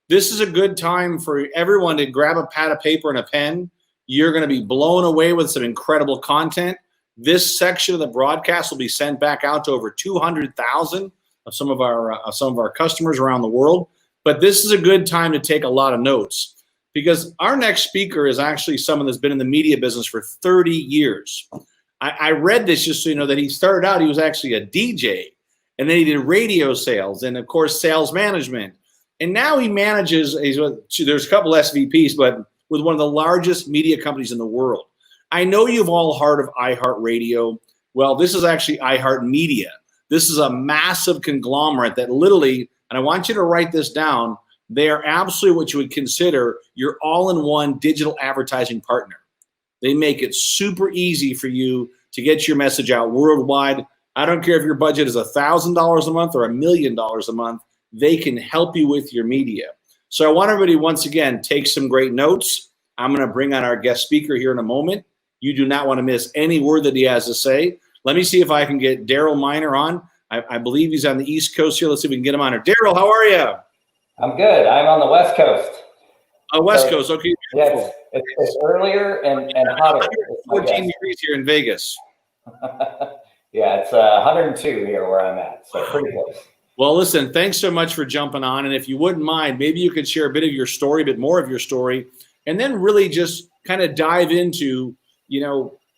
This is a good time for everyone to grab a pad of paper and a pen. You're going to be blown away with some incredible content. This section of the broadcast will be sent back out to over 200,000 of some of our customers around the world. But this is a good time to take a lot of notes, because our next speaker is actually someone that's been in the media business for 30 years. I read this just so you know that he started out, he was actually a DJ, and then he did radio sales and, of course, sales management. And now he manages, there's a couple SVPs, but with one of the largest media companies in the world. I know you've all heard of iHeartRadio. Well, this is actually iHeartMedia. This is a massive conglomerate that literally, and I want you to write this down, they are absolutely what you would consider your all-in-one digital advertising partner. They make it super easy for you to get your message out worldwide. I don't care if your budget is $1,000 a month or $1 million a month, they can help you with your media. So I want everybody, once again, take some great notes. I'm going to bring on our guest speaker here in a moment. You do not want to miss any word that he has to say. Let me see if I can get Darryl Miner on. I believe he's on the East Coast here. Let's see if we can get him on here. Darryl, how are you? I'm good. I'm on the West Coast. West Coast, okay. Yes, it's earlier and hotter. 14 degrees here in Vegas. Yeah, it's 102 here where I'm at, so pretty close. Well, listen, thanks so much for jumping on. And if you wouldn't mind, maybe you could share a bit of your story, a bit more of your story, and then really just kind of dive into,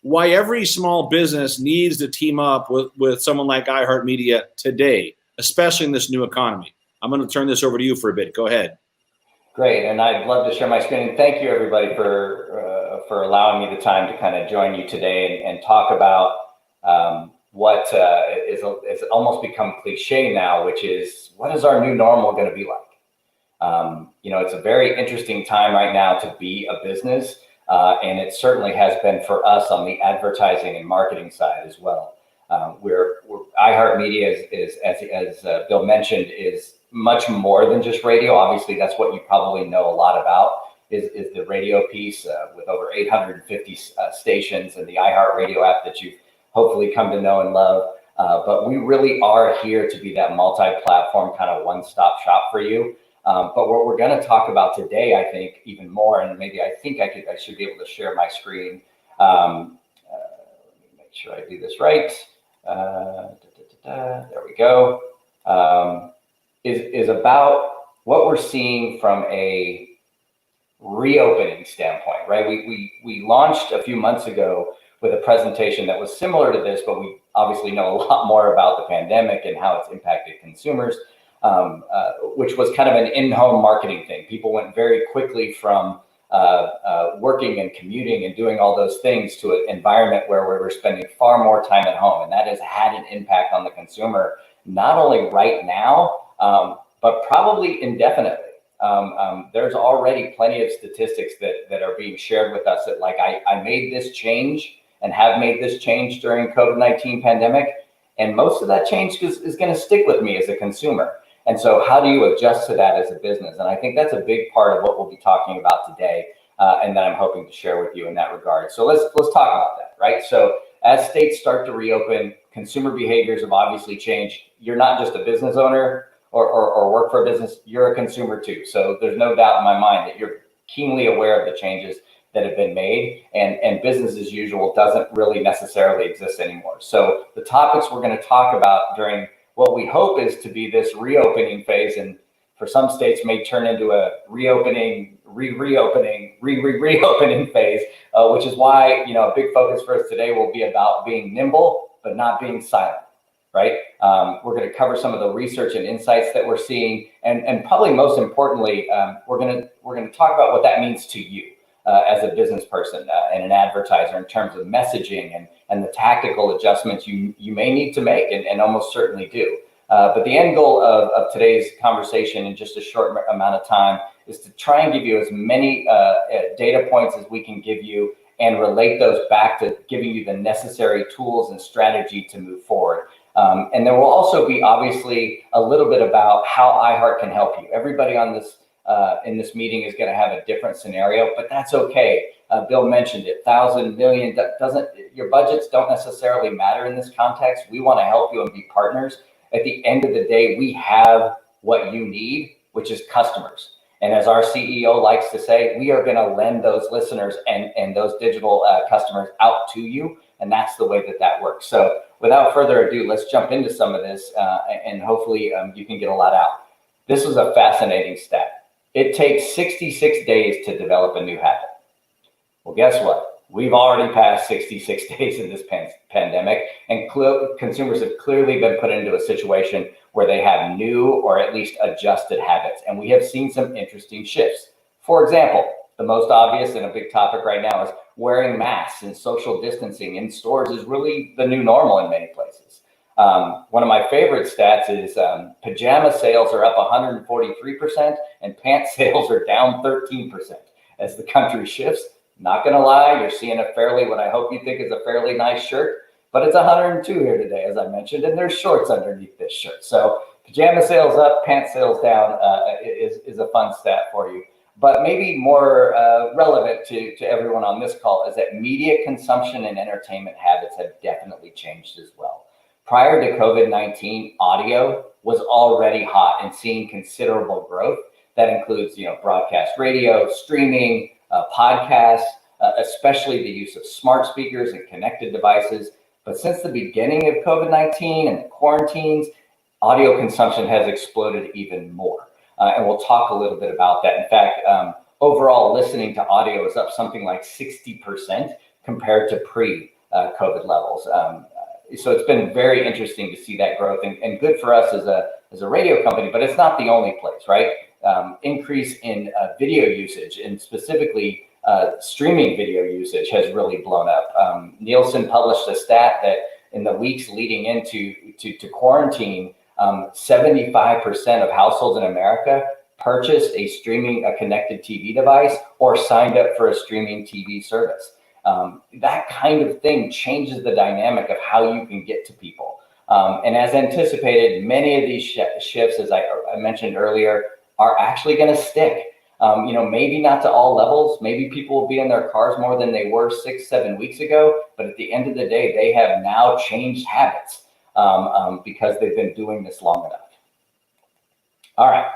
why every small business needs to team up with someone like iHeartMedia today, especially in this new economy. I'm going to turn this over to you for a bit. Go ahead. Great, and I'd love to share my screen. And thank you, everybody, for allowing me the time to kind of join you today and talk about what is almost become cliche now, which is, what is our new normal going to be like? It's a very interesting time right now to be a business, and it certainly has been for us on the advertising and marketing side as well. iHeartMedia is as Bill mentioned, is much more than just radio. Obviously, that's what you probably know a lot about is the radio piece with over 850 stations and the iHeartRadio app that you've hopefully come to know and love. But we really are here to be that multi-platform kind of one-stop shop for you. But what we're going to talk about today, I think even more, and maybe I should be able to share my screen. Let me make sure I do this right. There we go. Is about what we're seeing from a reopening standpoint, right? We launched a few months ago with a presentation that was similar to this, but we obviously know a lot more about the pandemic and how it's impacted consumers, which was kind of an in-home marketing thing. People went very quickly from working and commuting and doing all those things to an environment where we were spending far more time at home. And that has had an impact on the consumer, not only right now, but probably indefinitely. There's already plenty of statistics that are being shared with us that, like, I made this change and have made this change during COVID-19 pandemic, and most of that change is going to stick with me as a consumer. And so how do you adjust to that as a business? And I think that's a big part of what we'll be talking about today, and that I'm hoping to share with you in that regard. So let's talk about that, right? So as states start to reopen, consumer behaviors have obviously changed. You're not just a business owner or work for a business, you're a consumer too. So there's no doubt in my mind that you're keenly aware of the changes that have been made, and business as usual doesn't really necessarily exist anymore. So the topics we're going to talk about during what we hope is to be this reopening phase, and for some states may turn into a reopening, reopening phase, which is why, a big focus for us today will be about being nimble, but not being silent. Right? We're going to cover some of the research and insights that we're seeing, and probably most importantly, we're going to talk about what that means to you as a business person and an advertiser in terms of messaging and the tactical adjustments you may need to make and almost certainly do. But the end goal of today's conversation in just a short amount of time is to try and give you as many data points as we can give you and relate those back to giving you the necessary tools and strategy to move forward. And there will also be obviously a little bit about how iHeart can help you. Everybody on this in this meeting is going to have a different scenario, but that's okay. Bill mentioned it, 1,000 million your budgets don't necessarily matter in this context. We want to help you and be partners. At the end of the day, we have what you need, which is customers. And as our CEO likes to say, we are going to lend those listeners and those digital customers out to you. And that's the way that works. So without further ado, let's jump into some of this and hopefully you can get a lot out. This was a fascinating stat. It takes 66 days to develop a new habit. Well, guess what? We've already passed 66 days in this pandemic, and consumers have clearly been put into a situation where they have new or at least adjusted habits. And we have seen some interesting shifts. For example, the most obvious and a big topic right now is wearing masks and social distancing in stores is really the new normal in many places. One of my favorite stats is pajama sales are up 143% and pants sales are down 13% as the country shifts. Not going to lie, you're seeing a fairly, what I hope you think is a fairly nice shirt, but it's 102 here today, as I mentioned, and there's shorts underneath this shirt. So pajama sales up, pants sales down is a fun stat for you. But maybe more relevant to everyone on this call is that media consumption and entertainment habits have definitely changed as well. Prior to COVID-19, audio was already hot and seeing considerable growth. That includes, broadcast radio, streaming, podcasts, especially the use of smart speakers and connected devices. But since the beginning of COVID-19 and the quarantines, audio consumption has exploded even more. And we'll talk a little bit about that. In fact, overall listening to audio is up something like 60% compared to pre-COVID levels. So it's been very interesting to see that growth and good for us as a radio company, but it's not the only place, right? Increase in video usage and specifically streaming video usage has really blown up. Nielsen published a stat that in the weeks leading into quarantine, 75% of households in America purchased a connected TV device or signed up for a streaming TV service. That kind of thing changes the dynamic of how you can get to people. And as anticipated, many of these shifts, as I mentioned earlier, are actually going to stick. Maybe not to all levels. Maybe people will be in their cars more than they were 6-7 weeks ago. But at the end of the day, they have now changed habits because they've been doing this long enough. All right.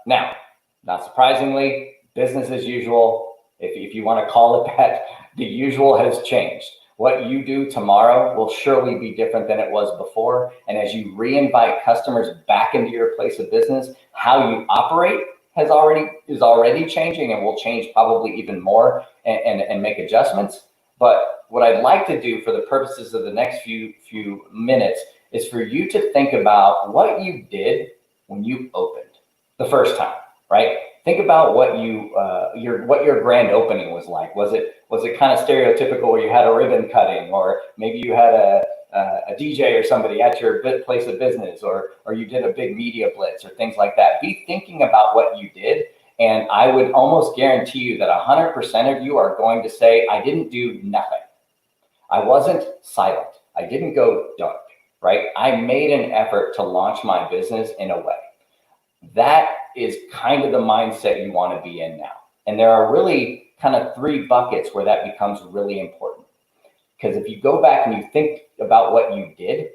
Now, not surprisingly, business as usual. If you want to call it that, the usual has changed. What you do tomorrow will surely be different than it was before. And as you re-invite customers back into your place of business, how you operate is already changing and will change probably even more and make adjustments. But what I'd like to do for the purposes of the next few minutes is for you to think about what you did when you opened the first time, right? Think about what your grand opening was like. Was it kind of stereotypical where you had a ribbon cutting, or maybe you had a DJ or somebody at your place of business, or you did a big media blitz or things like that? Be thinking about what you did, and I would almost guarantee you that 100% of you are going to say, I didn't do nothing. I wasn't silent. I didn't go dark, right? I made an effort to launch my business in a way. That is kind of the mindset you want to be in now. And there are really kind of 3 buckets where that becomes really important. Because if you go back and you think about what you did,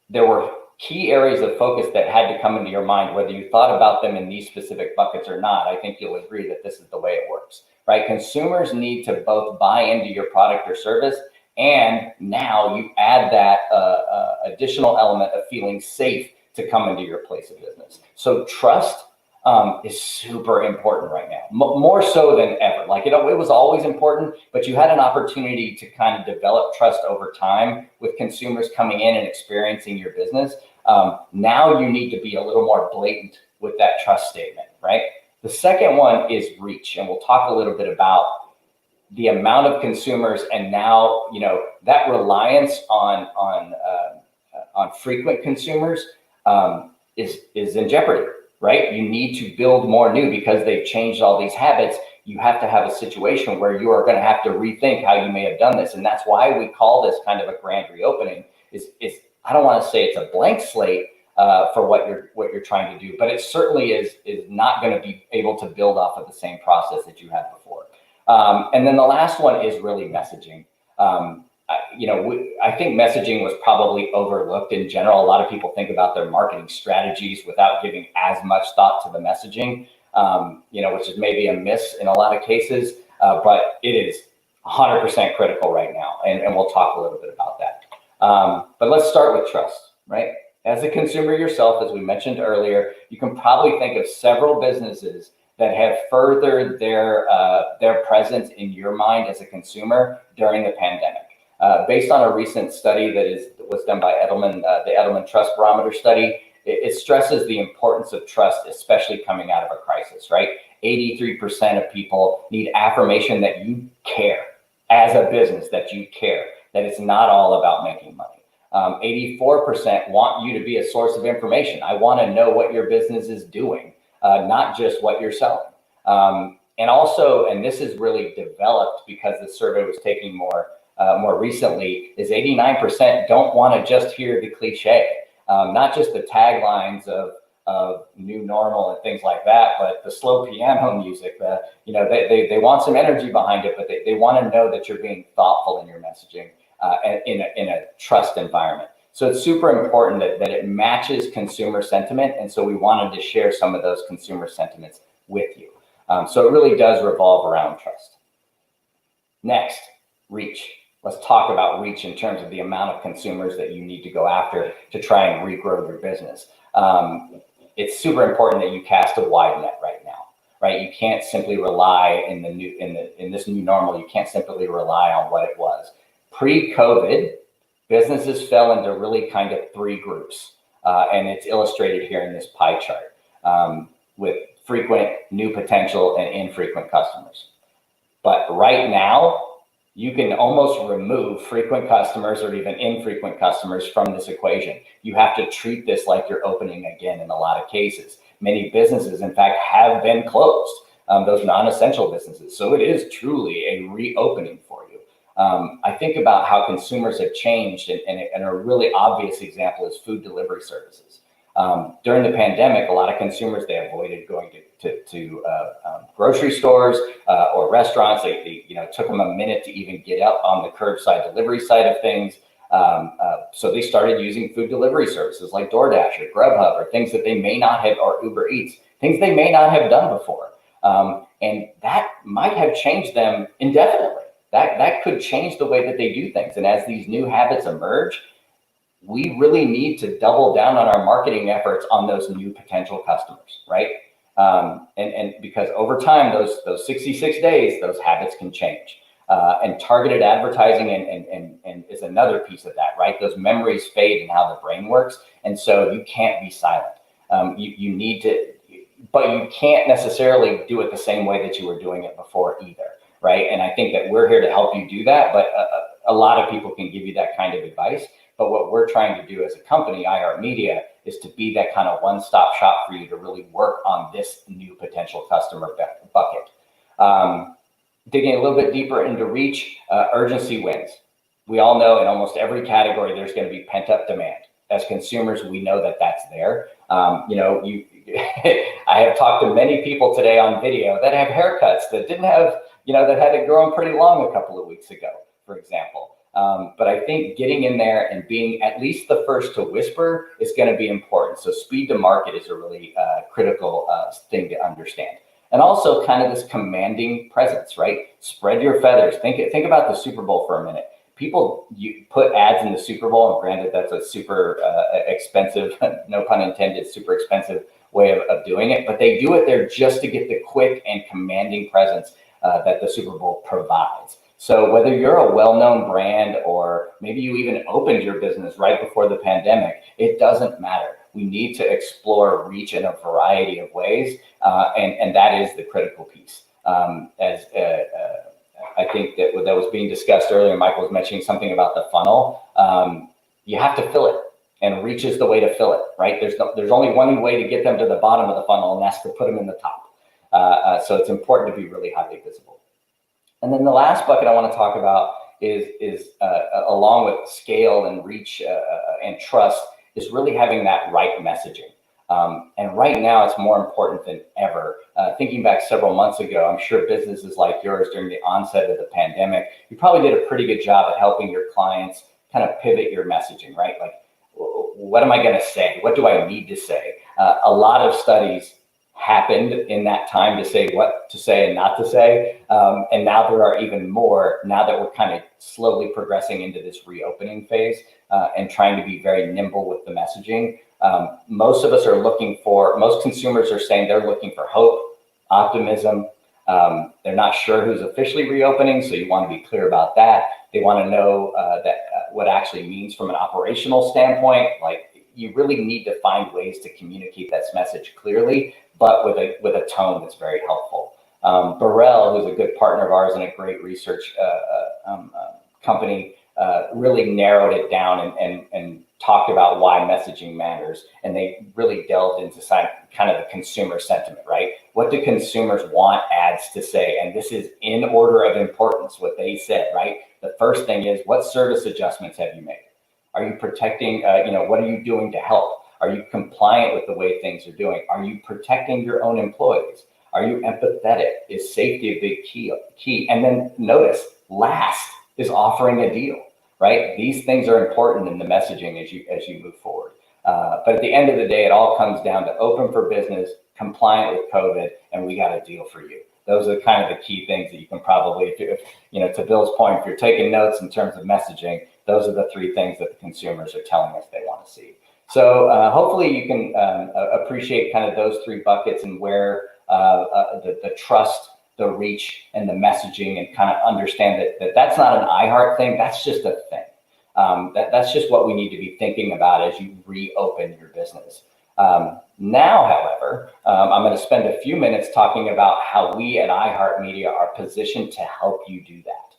there were key areas of focus that had to come into your mind, whether you thought about them in these specific buckets or not. I think you'll agree that this is the way it works, right? Consumers need to both buy into your product or service, and now you add that additional element of feeling safe to come into your place of business. So trust is super important right now, more so than ever. Like, it was always important, but you had an opportunity to kind of develop trust over time with consumers coming in and experiencing your business. Now you need to be a little more blatant with that trust statement, right? The second one is reach, and we'll talk a little bit about the amount of consumers, and now that reliance on frequent consumers is in jeopardy, right? You need to build more new because they've changed all these habits. You have to have a situation where you are going to have to rethink how you may have done this, and that's why we call this kind of a grand reopening. I don't want to say it's a blank slate for what you're trying to do, but it certainly is not going to be able to build off of the same process that you had before. And then the last one is really messaging. I think messaging was probably overlooked in general. A lot of people think about their marketing strategies without giving as much thought to the messaging, which is maybe a miss in a lot of cases, but it is 100% critical right now. And we'll talk a little bit about that. But let's start with trust, right? As a consumer yourself, as we mentioned earlier, you can probably think of several businesses that have furthered their presence in your mind as a consumer during the pandemic. Based on a recent study that was done by Edelman, the Edelman Trust Barometer study, it stresses the importance of trust, especially coming out of a crisis, right? 83% of people need affirmation that you care as a business, that you care, that it's not all about making money. 84% want you to be a source of information. I want to know what your business is doing, not just what you're selling. And also, and this is really developed because the survey was taking more recently, is 89% don't want to just hear the cliche, not just the taglines of new normal and things like that, but the slow piano music. They want some energy behind it, but they want to know that you're being thoughtful in your messaging in a trust environment. So it's super important that it matches consumer sentiment, and so we wanted to share some of those consumer sentiments with you. So it really does revolve around trust. Next, reach. Let's talk about reach in terms of the amount of consumers that you need to go after to try and regrow your business. It's super important that you cast a wide net right now, right? You can't simply rely in this new normal. You can't simply rely on what it was. Pre-COVID, businesses fell into really kind of three groups, and it's illustrated here in this pie chart with frequent, new potential, and infrequent customers. But right now, you can almost remove frequent customers or even infrequent customers from this equation. You have to treat this like you're opening again in a lot of cases. Many businesses, in fact, have been closed, those non-essential businesses. So it is truly a reopening for you. I think about how consumers have changed, and a really obvious example is food delivery services. During the pandemic, a lot of consumers, they avoided going to grocery stores or restaurants. They took them a minute to even get up on the curbside delivery side of things. So they started using food delivery services like DoorDash or Grubhub or things that they may not have, or Uber Eats, things they may not have done before. And that might have changed them indefinitely. That could change the way that they do things. And as these new habits emerge, we really need to double down on our marketing efforts on those new potential customers, right? And because over time, those 66 days, those habits can change. And targeted advertising and is another piece of that, right? Those memories fade in how the brain works. And so you can't be silent. You need to, but you can't necessarily do it the same way that you were doing it before either, right? And I think that we're here to help you do that, but a lot of people can give you that kind of advice. But what we're trying to do as a company, iHeartMedia, is to be that kind of one-stop shop for you to really work on this new potential customer bucket. Digging a little bit deeper into reach, urgency wins. We all know in almost every category, there's going to be pent-up demand. As consumers, we know that that's there. I have talked to many people today on video that have haircuts that didn't have, that had it grown pretty long a couple of weeks ago, for example. But I think getting in there and being at least the first to whisper is going to be important. So speed to market is a really critical thing to understand. And also kind of this commanding presence, right? Spread your feathers. Think about the Super Bowl for a minute. People put ads in the Super Bowl, and granted, that's a super expensive, no pun intended, super expensive way of doing it. But they do it there just to get the quick and commanding presence that the Super Bowl provides. So whether you're a well-known brand or maybe you even opened your business right before the pandemic, it doesn't matter. We need to explore reach in a variety of ways, and that is the critical piece. I think that was being discussed earlier. Michael was mentioning something about the funnel. You have to fill it, and reach is the way to fill it, right? There's only one way to get them to the bottom of the funnel, and that's to put them in the top. So it's important to be really highly visible. And then the last bucket I want to talk about is along with scale and reach and trust, is really having that right messaging. And right now, it's more important than ever. Thinking back several months ago, I'm sure businesses like yours during the onset of the pandemic, you probably did a pretty good job at helping your clients kind of pivot your messaging, right? Like, what am I going to say? What do I need to say? A lot of studies happened in that time to say what to say and not to say. And now there are even more now that we're kind of slowly progressing into this reopening phase and trying to be very nimble with the messaging. Most consumers are saying they're looking for hope, optimism. They're not sure who's officially reopening, so you want to be clear about that. They want to know what it actually means from an operational standpoint. Like, you really need to find ways to communicate that message clearly, but with a tone that's very helpful. Burrell, who's a good partner of ours and a great research company, really narrowed it down and talked about why messaging matters. And they really delved into kind of the consumer sentiment, right? What do consumers want ads to say? And this is in order of importance, what they said, right? The first thing is, what service adjustments have you made? Are you protecting, what are you doing to help? Are you compliant with the way things are doing? Are you protecting your own employees? Are you empathetic? Is safety a big key? And then notice, last is offering a deal, right? These things are important in the messaging as you move forward. But at the end of the day, it all comes down to open for business, compliant with COVID, and we got a deal for you. Those are kind of the key things that you can probably, to Bill's point, if you're taking notes in terms of messaging, those are the three things that the consumers are telling us they want to see. So hopefully you can appreciate kind of those three buckets and where the trust, the reach, and the messaging, and kind of understand that that's not an iHeart thing. That's just a thing. That's just what we need to be thinking about as you reopen your business. Now, however, I'm going to spend a few minutes talking about how we at iHeartMedia are positioned to help you do that.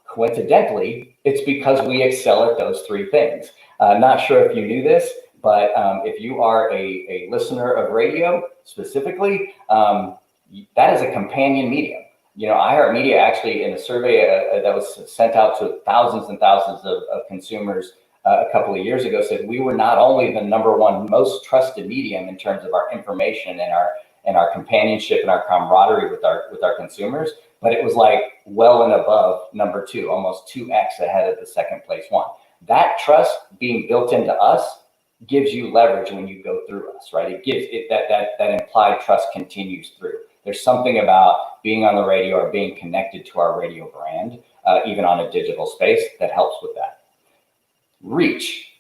Coincidentally, it's because we excel at those three things. Not sure if you knew this, but if you are a listener of radio specifically, that is a companion medium. iHeartMedia actually, in a survey that was sent out to thousands and thousands of consumers a couple of years ago, said we were not only the number one most trusted medium in terms of our information and our companionship and our camaraderie with our consumers, but it was like well and above number two, almost 2x ahead of the second place one. That trust being built into us gives you leverage when you go through us, right? It gives it that implied trust continues through. There's something about being on the radio or being connected to our radio brand, even on a digital space, that helps with that. Reach,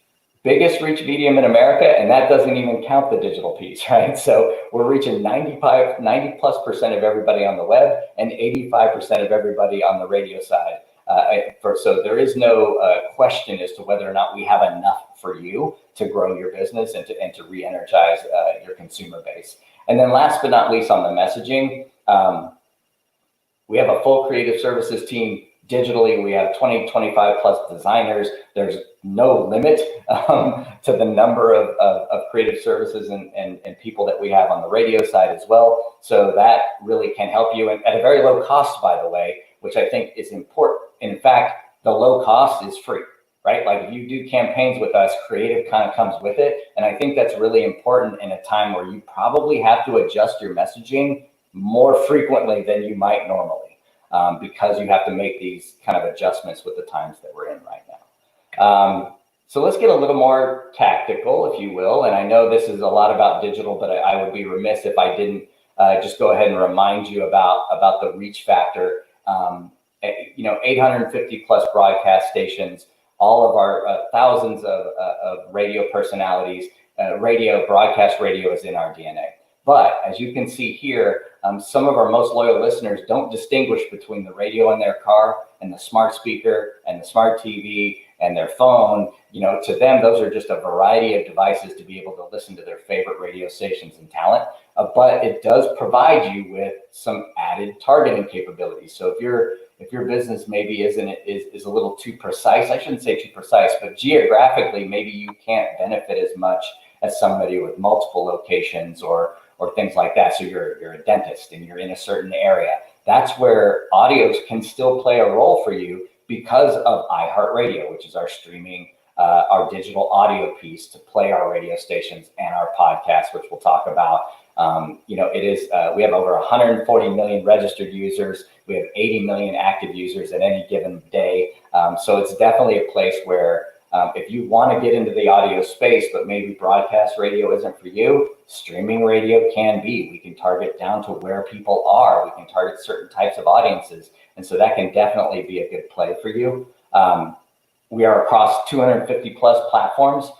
biggest reach medium in America, and that doesn't even count the digital piece, right? So we're reaching 90+% of everybody on the web and 85% of everybody on the radio side. So there is no question as to whether or not we have enough for you to grow your business and to re-energize your consumer base. And then last but not least, on the messaging, we have a full creative services team. Digitally, we have 25 plus designers. There's no limit to the number of creative services and people that we have on the radio side as well. So that really can help you, and at a very low cost, by the way, which I think is important. In fact, the low cost is free, right? Like, if you do campaigns with us, creative kind of comes with it. And I think that's really important in a time where you probably have to adjust your messaging more frequently than you might normally. Because you have to make these kind of adjustments with the times that we're in right now. So let's get a little more tactical, if you will. And I know this is a lot about digital, but I would be remiss if I didn't just go ahead and remind you about the reach factor. 850 plus broadcast stations, all of our thousands of radio personalities, broadcast radio is in our DNA. But as you can see here, some of our most loyal listeners don't distinguish between the radio in their car and the smart speaker and the smart TV and their phone. To them, those are just a variety of devices to be able to listen to their favorite radio stations and talent. But it does provide you with some added targeting capabilities. So if your business maybe is a little too precise, I shouldn't say too precise, but geographically, maybe you can't benefit as much as somebody with multiple locations or things like that. So you're a dentist and you're in a certain area. That's where audios can still play a role for you because of iHeartRadio, which is our streaming our digital audio piece to play our radio stations and our podcasts, which we'll talk about. It is, we have over 140 million registered users. We have 80 million active users at any given day. So it's definitely a place where if you want to get into the audio space, but maybe broadcast radio isn't for you, streaming radio can be. We can target down to where people are. We can target certain types of audiences. And so that can definitely be a good play for you. We are across 250 plus platforms.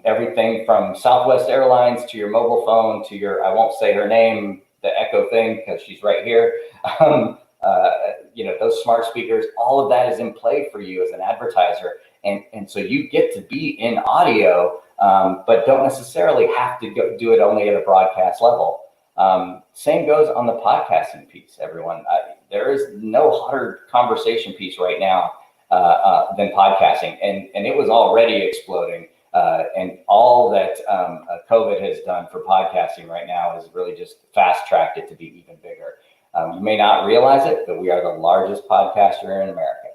Everything from Southwest Airlines to your mobile phone to your, I won't say her name, the Echo thing, because she's right here. Those smart speakers, all of that is in play for you as an advertiser. And so you get to be in audio, but don't necessarily have to do it only at a broadcast level. Same goes on the podcasting piece, everyone. There is no hotter conversation piece right now than podcasting. And it was already exploding. And all that COVID has done for podcasting right now is really just fast-tracked it to be even bigger. You may not realize it, but we are the largest podcaster in America.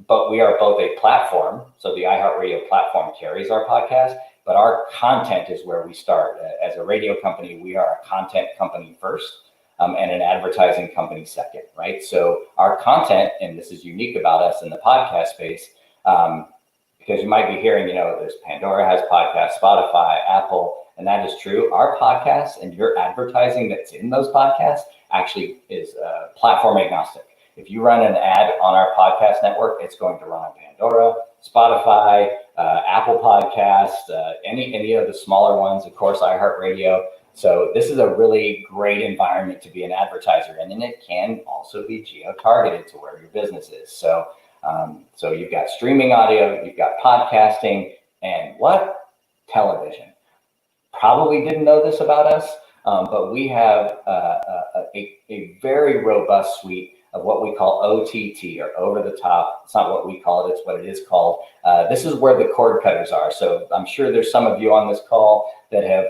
But we are both a platform. So the iHeartRadio platform carries our podcast, but our content is where we start. As a radio company, we are a content company first, and an advertising company second, right? So our content, and this is unique about us in the podcast space, because you might be hearing, there's Pandora has podcasts, Spotify, Apple, and that is true. Our podcasts and your advertising that's in those podcasts actually is platform agnostic. If you run an ad on our podcast network, it's going to run on Pandora, Spotify, Apple Podcasts, any of the smaller ones, of course, iHeartRadio. So this is a really great environment to be an advertiser in, and it can also be geo-targeted to where your business is. So you've got streaming audio, you've got podcasting, and what? Television. Probably didn't know this about us, but we have a very robust suite of what we call OTT, or over the top. It's not what we call it, it's what it is called. This is where the cord cutters are. So I'm sure there's some of you on this call that have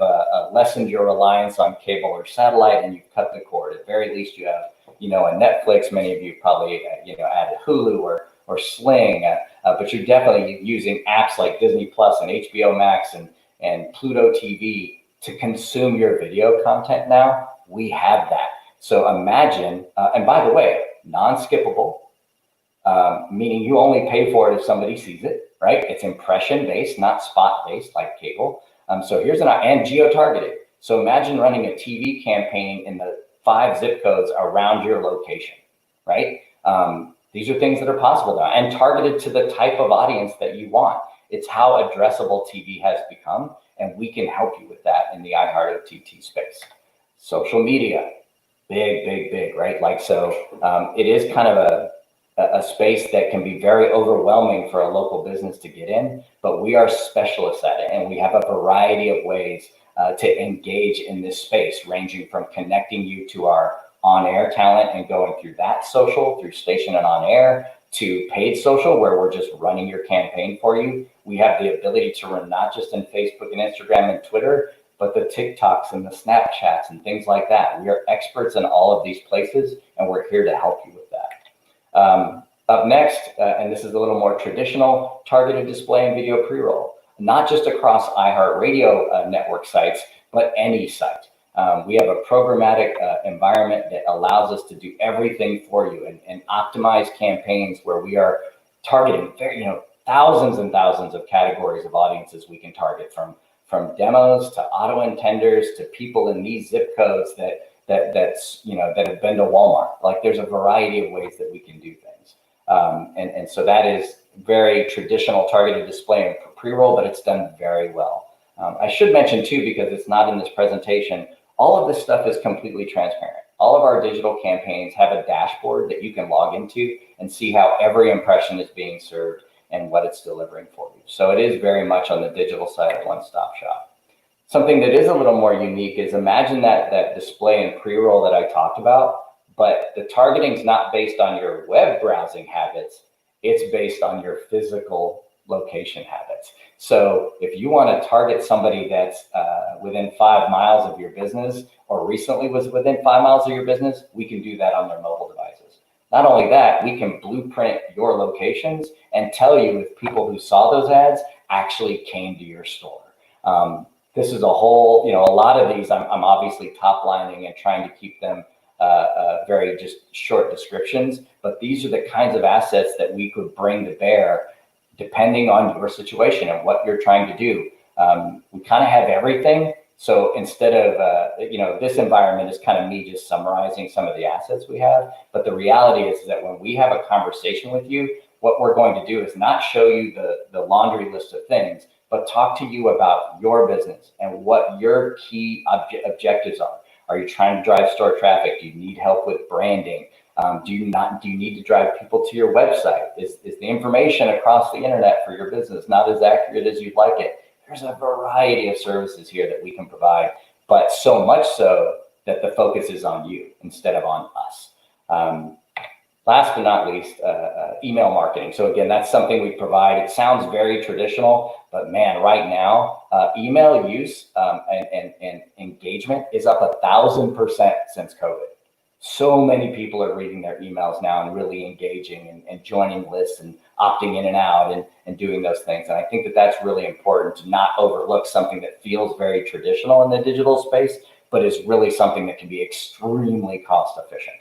lessened your reliance on cable or satellite, and you've cut the cord. At very least you have, a Netflix. Many of you probably, added Hulu or Sling, but you're definitely using apps like Disney Plus and HBO Max and Pluto TV to consume your video content now. We have that. So imagine, and by the way, non-skippable, meaning you only pay for it if somebody sees it, right? It's impression-based, not spot-based like cable. So here's and geo-targeted. So imagine running a TV campaign in the 5 zip codes around your location, right? These are things that are possible now and targeted to the type of audience that you want. It's how addressable TV has become, and we can help you with that in the iHeart OTT space. Social media, big, right? It is kind of a space that can be very overwhelming for a local business to get in, but we are specialists at it, and we have a variety of ways to engage in this space, ranging from connecting you to our on-air talent and going through that social, through station and on-air, to paid social, where we're just running your campaign for you. We have the ability to run not just in Facebook and Instagram and Twitter, but the TikToks and the Snapchats and things like that. We are experts in all of these places, and we're here to help you with that. Up next, and this is a little more traditional, targeted display and video pre-roll, not just across iHeartRadio network sites, but any site. We have a programmatic environment that allows us to do everything for you and optimize campaigns where we are targeting thousands and thousands of categories of audiences we can target, from demos to auto intenders to people in these zip codes that have been to Walmart. Like, there's a variety of ways that we can do things. And so that is very traditional targeted display and pre-roll, but it's done very well. I should mention too, because it's not in this presentation, all of this stuff is completely transparent. All of our digital campaigns have a dashboard that you can log into and see how every impression is being served and what it's delivering for you. So it is very much on the digital side of one-stop shop. Something that is a little more unique is, imagine that display and pre-roll that I talked about, but the targeting is not based on your web browsing habits. It's based on your physical location habits. So if you want to target somebody that's within 5 miles of your business, or recently was within 5 miles of your business, we can do that on their mobile devices. Not only that, we can blueprint your locations and tell you if people who saw those ads actually came to your store. This is a whole, a lot of these I'm obviously top lining and trying to keep them very just short descriptions, but these are the kinds of assets that we could bring to bear depending on your situation and what you're trying to do. We kind of have everything. So instead of, this environment is kind of me just summarizing some of the assets we have. But the reality is that when we have a conversation with you, what we're going to do is not show you the laundry list of things, but talk to you about your business and what your key objectives are. Are you trying to drive store traffic? Do you need help with branding? Do you need to drive people to your website? Is the information across the internet for your business not as accurate as you'd like it? There's a variety of services here that we can provide, but so much so that the focus is on you instead of on us. Last but not least, email marketing. So again, that's something we provide. It sounds very traditional, but man, right now, email use and engagement is up 1,000% since COVID. So many people are reading their emails now and really engaging and joining lists and opting in and out and doing those things. And I think that that's really important to not overlook something that feels very traditional in the digital space, but is really something that can be extremely cost efficient.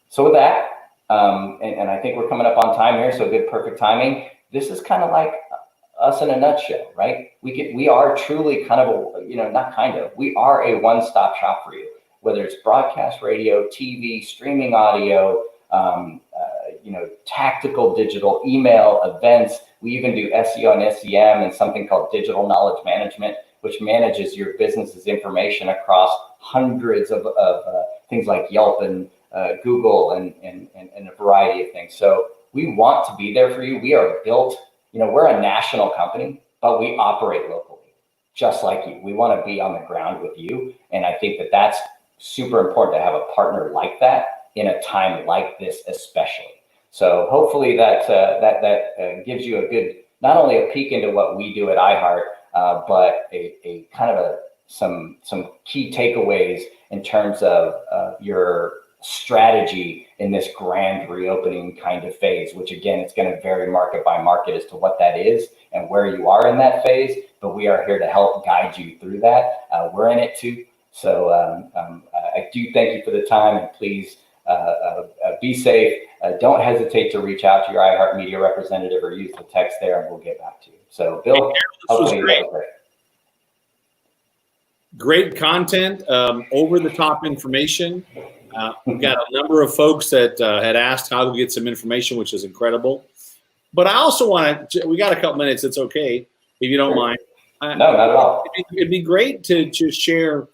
So with that, and I think we're coming up on time here, so good, perfect timing. This is kind of like us in a nutshell, right? We are truly kind of we are a one-stop shop for you. Whether it's broadcast radio, TV, streaming audio, tactical digital, email, events. We even do SEO and SEM and something called digital knowledge management, which manages your business's information across hundreds of things like Yelp and Google and a variety of things. So we want to be there for you. We are built, we're a national company, but we operate locally, just like you. We want to be on the ground with you. And I think that that's super important to have a partner like that in a time like this, especially. So hopefully that gives you a good, not only a peek into what we do at iHeart, but a kind of some key takeaways in terms of your strategy in this grand reopening kind of phase, which again, it's going to vary market by market as to what that is and where you are in that phase. But we are here to help guide you through that. We're in it too. So I do thank you for the time, and please be safe. Don't hesitate to reach out to your iHeartMedia representative or use the text there, and we'll get back to you. So, Bill, hopefully that was great content, over-the-top information. We've got a number of folks that had asked how to get some information, which is incredible. But I also want to, we got a couple minutes, it's okay, if you don't mind. No, not at all. It'd be great to share,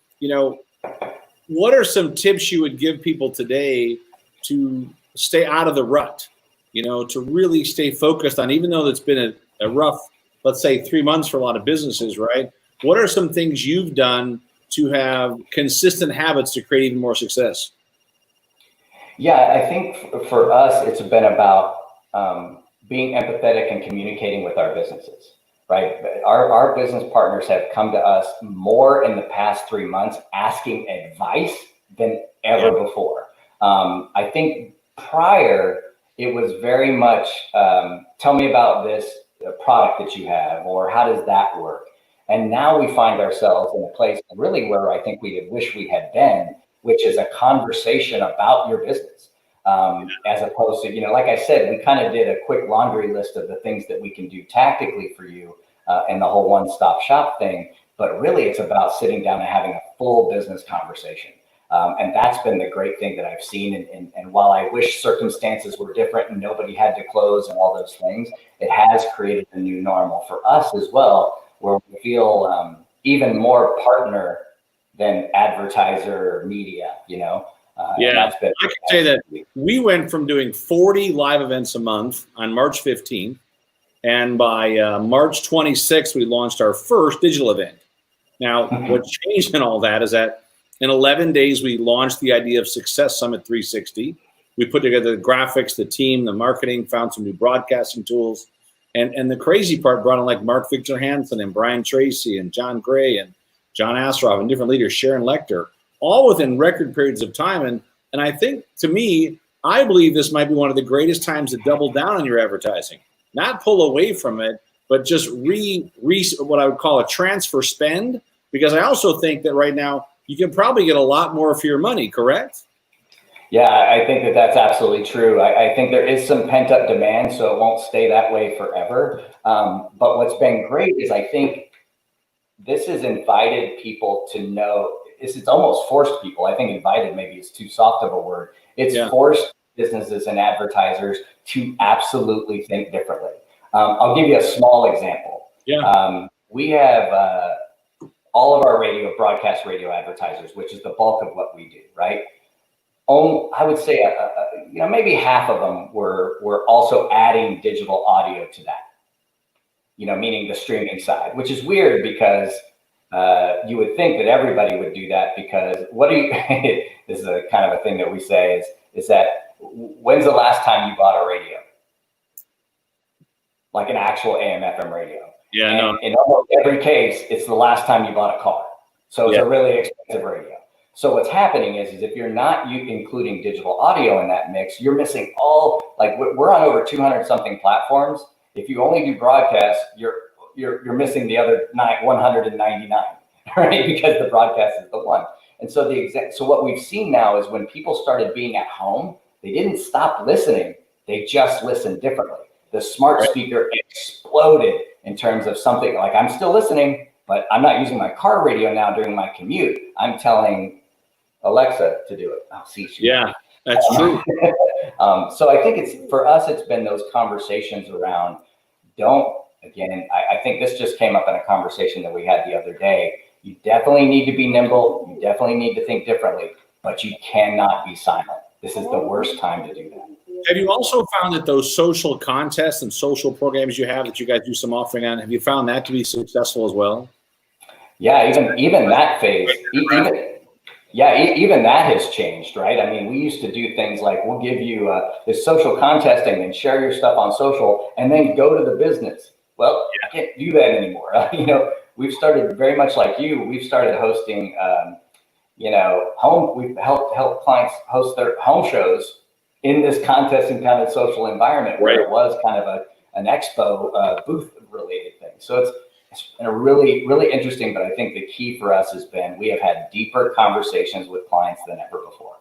what are some tips you would give people today to stay out of the rut, to really stay focused on, even though it's been a rough, let's say 3 months for a lot of businesses, right? What are some things you've done to have consistent habits to create even more success? Yeah, I think for us, it's been about being empathetic and communicating with our businesses, right? Our business partners have come to us more in the past 3 months asking advice than ever before. I think prior, it was very much, tell me about this product that you have, or how does that work? And now we find ourselves in a place really where I think we wish we had been, which is a conversation about your business. As opposed to, like I said, we kind of did a quick laundry list of the things that we can do tactically for you and the whole one-stop shop thing. But really, it's about sitting down and having a full business conversation. And that's been the great thing that I've seen. And while I wish circumstances were different and nobody had to close and all those things, it has created a new normal for us as well, where we feel even more partner than advertiser or media, Yeah, I can say that we went from doing 40 live events a month on March 15th, and by March 26th, we launched our first digital event. Now, what changed in all that is that in 11 days, we launched the idea of Success Summit 360. We put together the graphics, the team, the marketing, found some new broadcasting tools. And the crazy part, brought in like Mark Victor Hansen and Brian Tracy and John Gray and John Astroff and different leaders, Sharon Lecter, all within record periods of time. And I think, to me, I believe this might be one of the greatest times to double down on your advertising, not pull away from it, but just what I would call a transfer spend. Because I also think that right now you can probably get a lot more for your money, correct? Yeah, I think that that's absolutely true. I think there is some pent up demand, so it won't stay that way forever. But what's been great is I think this has invited people to know, it's almost forced people. I think invited maybe is too soft of a word. It's forced businesses and advertisers to absolutely think differently. I'll give you a small example. We have all of our broadcast radio advertisers, which is the bulk of what we do, right? I would say, maybe half of them were also adding digital audio to that, meaning the streaming side, which is weird because you would think that everybody would do that because this is a kind of a thing that we say is that when's the last time you bought a radio? Like an actual AM FM radio. In almost every case, it's the last time you bought a car. So it's a really expensive radio. So what's happening is if you're not including digital audio in that mix, you're missing we're on over 200 something platforms. If you only do broadcast, you're missing the other 199, right? Because the broadcast is the one. And so so what we've seen now is when people started being at home, they didn't stop listening. They just listened differently. The smart speaker exploded in terms of something like I'm still listening, but I'm not using my car radio now during my commute. I'm telling Alexa to do it. Oh, see, that's true. So I think for us, it's been those conversations around I think this just came up in a conversation that we had the other day. You definitely need to be nimble. You definitely need to think differently, but you cannot be silent. This is the worst time to do that. Have you also found that those social contests and social programs you have that you guys do some offering on, have you found that to be successful as well? Yeah, even that phase, even that has changed, right? I mean, we used to do things like we'll give you this social contesting and share your stuff on social and then go to the business. Well, I can't do that anymore. We've started very much like you. We've started hosting, we've helped clients host their home shows in this contest and kind of social environment where it was kind of an expo booth related thing. So it's been a really, really interesting, but I think the key for us has been we have had deeper conversations with clients than ever before.